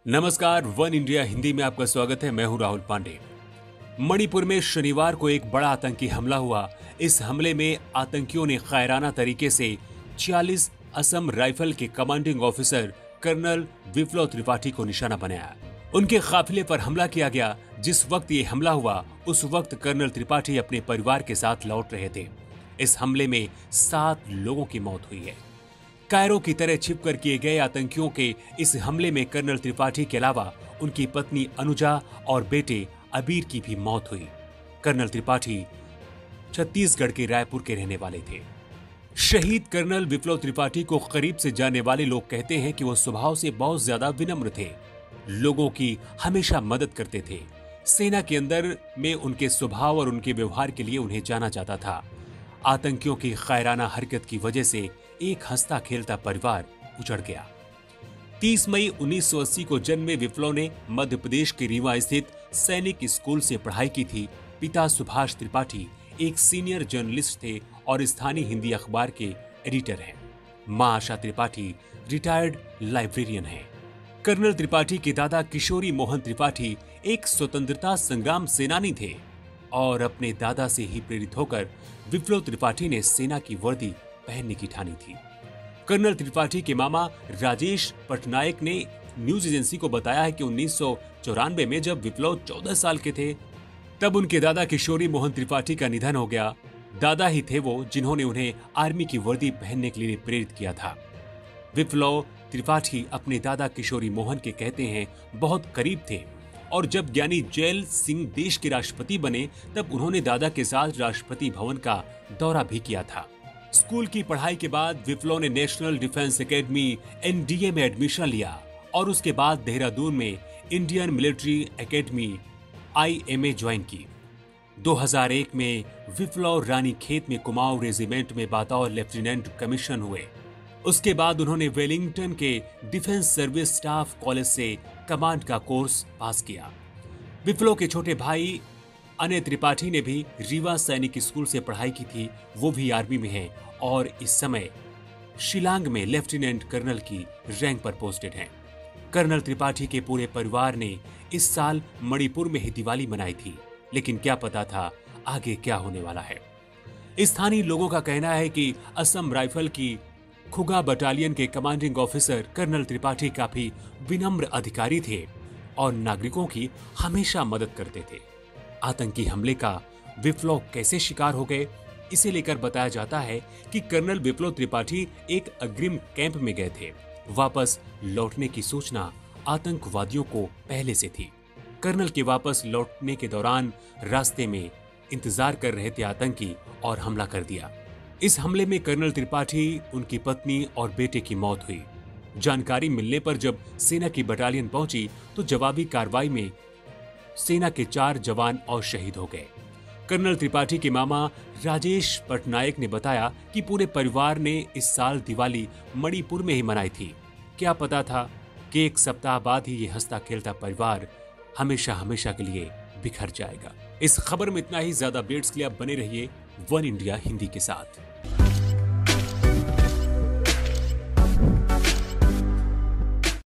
नमस्कार, one India Hindi में आपका स्वागत है। मैं हूं राहुल पांडे। मणिपुर में शनिवार को एक बड़ा आतंकी हमला हुआ। इस हमले में आतंकियों ने कायराना तरीके से 46 असम राइफल के कमांडिंग ऑफिसर कर्नल विप्लव त्रिपाठी को निशाना बनाया। उनके काफिले पर हमला किया गया। जिस वक्त ये हमला हुआ उस वक्त कर्नल त्रिपाठी अपने परिवार के साथ लौट रहे थे। इस हमले में 7 लोगों की मौत हुई है। कायरों की तरह छिपकर किए गए आतंकियों के इस हमले में कर्नल त्रिपाठी के अलावा उनकी पत्नी अनुजा और बेटे अबीर की भी मौत हुई। कर्नल त्रिपाठी छत्तीसगढ़ के रायपुर के रहने वाले थे। शहीद कर्नल विप्लव त्रिपाठी को करीब से जानने वाले लोग कहते हैं कि वो स्वभाव से बहुत ज्यादा विनम्र थे, लोगों की हमेशा मदद करते थे। सेना के अंदर में उनके स्वभाव और उनके व्यवहार के लिए उन्हें जाना जाता था। आतंकियों की कायराना हरकत की वजह से एक हंसता खेलता परिवार उजड़ गया। 30 मई 1980 को जन्मे विप्लव ने मध्य प्रदेश के रीवा स्थित सैनिक स्कूल से पढ़ाई की थी। पिता सुभाष त्रिपाठी एक सीनियर जर्नलिस्ट थे और स्थानीय हिंदी अखबार के एडिटर हैं। मां आशा त्रिपाठी रिटायर्ड लाइब्रेरियन हैं। कर्नल त्रिपाठी के दादा किशोरी मोहन त्रिपाठी एक स्वतंत्रता संग्राम सेनानी थे और अपने दादा से ही प्रेरित होकर विप्लव त्रिपाठी ने सेना की वर्दी पहनने की ठानी थी। कर्नल त्रिपाठी के मामा राजेश पटनायक ने न्यूज एजेंसी को बताया है कि 1994 में जब विप्लव 14 साल के थे तब उनके दादा किशोरी मोहन त्रिपाठी का निधन हो गया। दादा ही थे वो जिन्होंने उन्हें आर्मी की वर्दी पहनने के लिए प्रेरित किया था। विप्लव त्रिपाठी अपने दादा किशोरी मोहन के कहते हैं बहुत करीब थे और जब ज्ञानी जैल सिंह देश के राष्ट्रपति बने तब उन्होंने दादा के साथ राष्ट्रपति भवन का दौरा भी किया था। स्कूल की पढ़ाई के बाद विप्लव ने नेशनल डिफेंस एकेडमी एनडीए में एडमिशन लिया और उसके बाद देहरादून में Indian military academy IMA join की। 2001 में विप्लव रानीखेत में कुमाऊं रेजिमेंट में बतौर लेफ्टिनेंट कमीशन हुए। उसके बाद उन्होंने वेलिंगटन के डिफेंस सर्विस स्टाफ कॉलेज से कमांड का कोर्स पास किया। विप्लव के छोटे भाई अनय त्रिपाठी ने भी रीवा सैनिक स्कूल से पढ़ाई की थी। वो भी आर्मी में हैं और इस समय शिलांग में लेफ्टिनेंट कर्नल की रैंक पर पोस्टेड हैं। कर्नल त्रिपाठी के पूरे परिवार ने इस साल मणिपुर में ही दिवाली मनाई थी, लेकिन क्या पता था आगे क्या होने वाला है। स्थानीय लोगों का कहना है कि असम राइफल की खुगा बटालियन के कमांडिंग ऑफिसर कर्नल त्रिपाठी काफी विनम्र अधिकारी थे और नागरिकों की हमेशा मदद करते थे। आतंकी हमले का विप्लव कैसे शिकार हो गए, इसे लेकर बताया जाता है कि कर्नल विप्लव त्रिपाठी एक अग्रिम कैंप में गए थे। वापस लौटने की सूचना आतंकवादियों को पहले से थी। कर्नल के वापस लौटने के दौरान रास्ते में इंतजार कर रहे थे आतंकी और हमला कर दिया। इस हमले में कर्नल त्रिपाठी, उनकी पत्नी और बेटे की मौत हुई। जानकारी मिलने पर जब सेना की बटालियन पहुंची तो जवाबी कार्रवाई में सेना के 4 जवान और शहीद हो गए। कर्नल त्रिपाठी के मामा राजेश पटनायक ने बताया कि पूरे परिवार ने इस साल दिवाली मणिपुर में ही मनाई थी। क्या पता था कि एक सप्ताह बाद ही ये हंसता खेलता परिवार हमेशा हमेशा के लिए बिखर जाएगा। इस खबर में इतना ही। ज्यादा अपडेट्स के लिए आप बने रहिए वन इंडिया हिंदी के साथ।